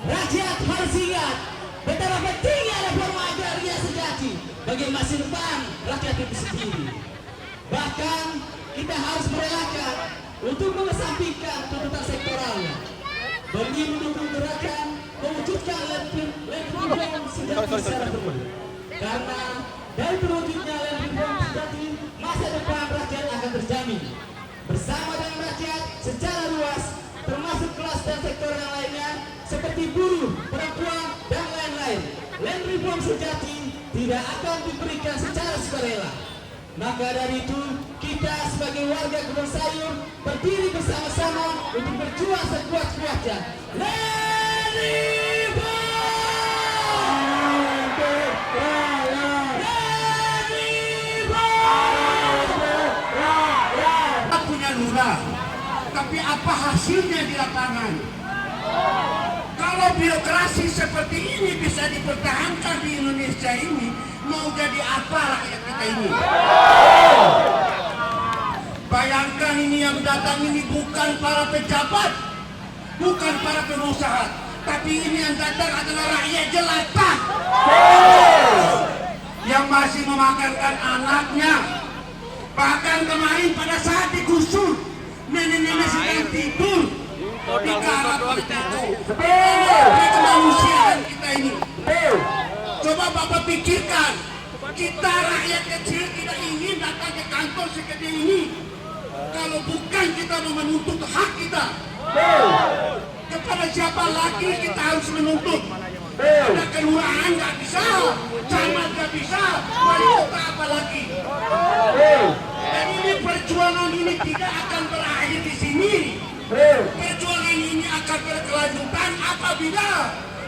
Rakyat harus ingat betapa pentingnya reforma agraria sejati bagi masa depan rakyat itu sendiri. Bahkan kita harus merelakan untuk mengesampingkan tuntutan sektoralnya demi mendukung gerakan mewujudkan land reform sejati secara penuh. Karena dari terwujudnya land reform sejati, masa depan rakyat akan terjamin bersama dengan rakyat secara luas, termasuk kelas dan sektor yang lainnya seperti buruh, perempuan, dan lain-lain. Land reform sejati tidak akan diberikan secara sukarela. Maka dari itu, kita sebagai warga Kebun Sayur berdiri bersama-sama untuk berjuang sekuat-kuatnya. Land reform! Kita punya lurah, tapi apa hasilnya di lapangan? Kalau birokrasi seperti ini bisa dipertahankan di Indonesia ini, mau jadi apa rakyat kita ini? Bayangkan ini yang datang ini bukan para pejabat, bukan para pengusaha, tapi ini yang datang adalah rakyat jelata yang masih memakankan anaknya. Bahkan kemarin pada saat digusur, nenek-nenek sedang tidur di karang seperti itu. Ini kemanusiaan kita ini. Coba Bapak pikirkan, kita rakyat kecil tidak ingin datang ke kantor segede ini. Kalau bukan kita mau menuntut hak kita, kepada siapa lagi kita harus menuntut? Ada kelurahan nggak bisa, camat nggak bisa, wali kota apa lagi? Dan ini perjuangan ini tidak akan berakhir di sini. Perjuangan ini akan berkelanjutan apabila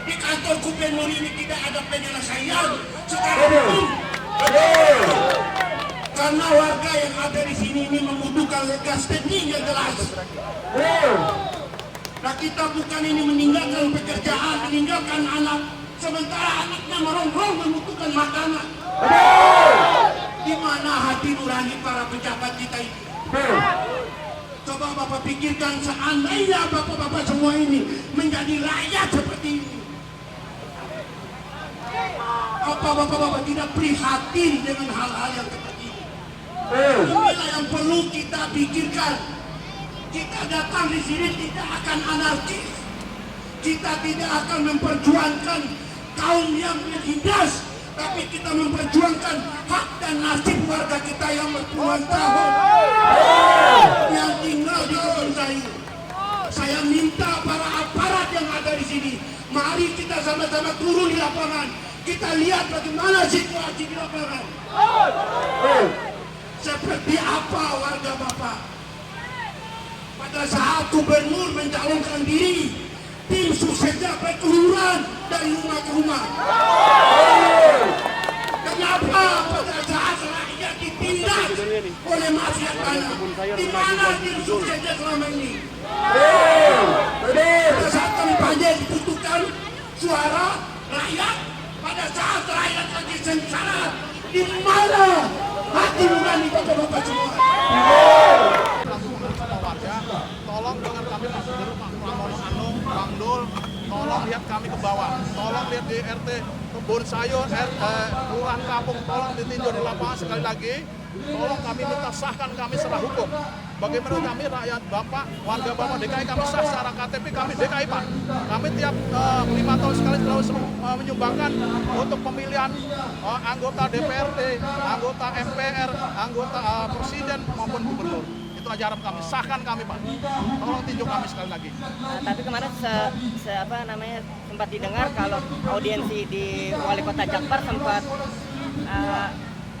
di kantor gubernur ini tidak ada penyelesaian secara hukum. Karena warga yang ada di sini ini membutuhkan legal standing yang jelas. Nah, kita bukan ini meninggalkan pekerjaan, meninggalkan anak, sementara anaknya merongrong membutuhkan makanan. Di mana hati nurani para pejabat kita itu? Coba Bapak pikirkan, seandainya Bapak-bapak semua ini menjadi rakyat seperti ini, apa Bapak-bapak tidak prihatin dengan hal-hal yang seperti ini? Inilah yang perlu kita pikirkan. Kita datang di sini tidak akan anarkis. Kita tidak akan memperjuangkan kaum yang menindas, tapi kita memperjuangkan hak dan nasib warga kita yang berpuluhan tahun yang tinggal di Kebun Sayur. Saya minta para aparat yang ada di sini, mari kita sama-sama turun di lapangan. Kita lihat bagaimana situasi di lapangan. Seperti apa warga Bapak? Pada saat gubernur mencalonkan diri, tim suksesnya berkeluaran dari rumah ke rumah. Kenapa pada saat rakyat ditindas oleh mafia tanah? Di mana tim suksesnya selama ini? Pada saat kampanye dibutuhkan suara rakyat, pada saat rakyat lagi sengsara, di mana hati nurani bapak-bapak semua? Tolong dengan kami Pak Gubernur, Pak Pramono Anung, Bang Dul, tolong lihat kami ke bawah, tolong lihat di RT Kebun Sayur, Kelurahan Kampung, tolong ditinjau di lapangan sekali lagi, tolong kami minta sahkan kami secara hukum. Bagaimana kami rakyat Bapak, warga Bapak DKI kami sah secara KTP kami DKI Pak. Kami tiap 5 tahun sekali selalu menyumbangkan untuk pemilihan anggota DPRD, anggota MPR, anggota presiden maupun gubernur. Itu aja harap kami, sahkan kami Pak. Tolong tinjau kami sekali lagi. Tapi kemarin sempat didengar kalau audiensi di Wali Kota Jakbar sempat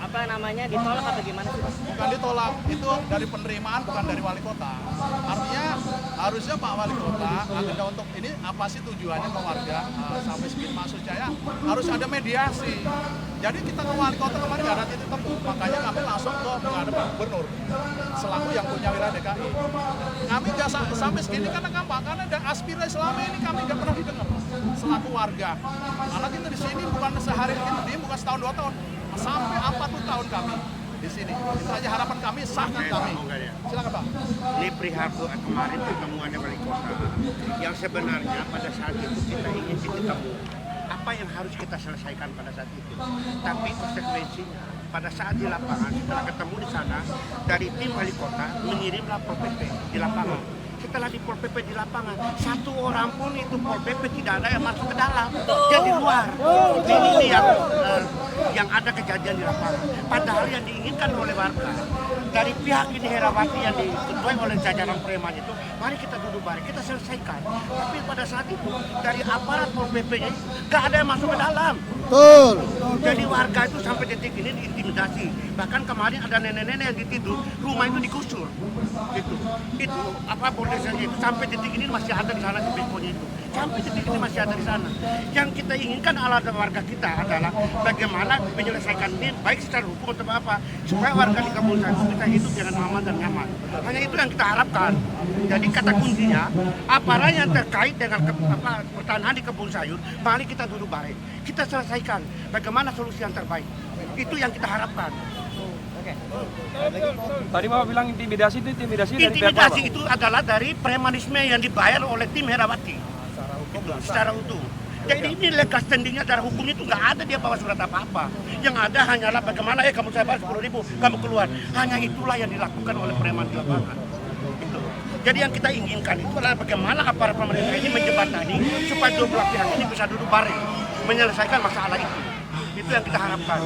ditolak atau gimana sih Pak? Bukan ditolak, itu dari penerimaan bukan dari wali kota. Artinya harusnya Pak Wali Kota agenda untuk ini apa sih tujuannya ke warga sampai segini maksud saya harus ada mediasi. Jadi kita ke wali kota kemarin nggak ada titik temu, makanya kami langsung ke menghadap Pak Gubernur selaku yang punya wilayah DKI. Kami nggak sampai segini karena ada aspirasi selama ini kami nggak pernah didengar selaku warga. Karena kita di sini bukan sehari ini, bukan setahun 2 tahun. Sampai 40 tahun kami di sini. Itu aja harapan kami, sahkan kami. Silakan Pak. Ini perihal kemarin pertemuan wali kota yang sebenarnya pada saat itu kita ingin titik temu apa yang harus kita selesaikan pada saat itu. Tapi konsekuensinya pada saat di lapangan setelah ketemu di sana dari tim wali kota mengirimlah Pol PP di lapangan. Setelah di Pol PP di lapangan, satu orang pun itu Pol PP tidak ada yang masuk ke dalam, dia di luar. Ini yang ada kejadian di lapangan. Padahal yang diinginkan oleh warga dari pihak ini Herawati yang diketuai oleh jajaran preman itu, mari kita duduk bareng, kita selesaikan. Tapi pada saat itu dari aparat Pol PP-nya nggak ada yang masuk ke dalam. Betul. Jadi warga itu sampai detik ini diintimidasi. Bahkan kemarin ada nenek-nenek yang ditidur, rumah itu digusur. Itu apa bordesanya itu sampai detik ini masih ada di sana di bekonya itu. Sampai detik ini masih ada di sana. Yang kita inginkan ala warga kita adalah bagaimana menyelesaikan ini baik secara hukum atau apa supaya warga di Kebun Sayur kita hidup dengan aman dan nyaman. Hanya itu yang kita harapkan. Jadi kata kuncinya aparat yang terkait dengan pertanahan di Kebun Sayur, mari kita duduk bareng. Kita selesaikan bagaimana solusi yang terbaik. Itu yang kita harapkan. Tadi Bapak bilang intimidasi itu dari pihak Intimidasi apa? itu adalah dari premanisme yang dibayar oleh tim Herawati. Secara utuh. Jadi ini legal standingnya secara hukum itu nggak ada dia bawa surat apa-apa. Yang ada hanyalah bagaimana kamu saya bayar 10.000 kamu keluar. Hanya itulah yang dilakukan oleh preman di lapangan. Itu. Jadi yang kita inginkan itu adalah bagaimana aparat pemerintah ini menjembatani supaya dua belah pihak ini bisa duduk bareng menyelesaikan masalah itu. Itu yang kita harapkan.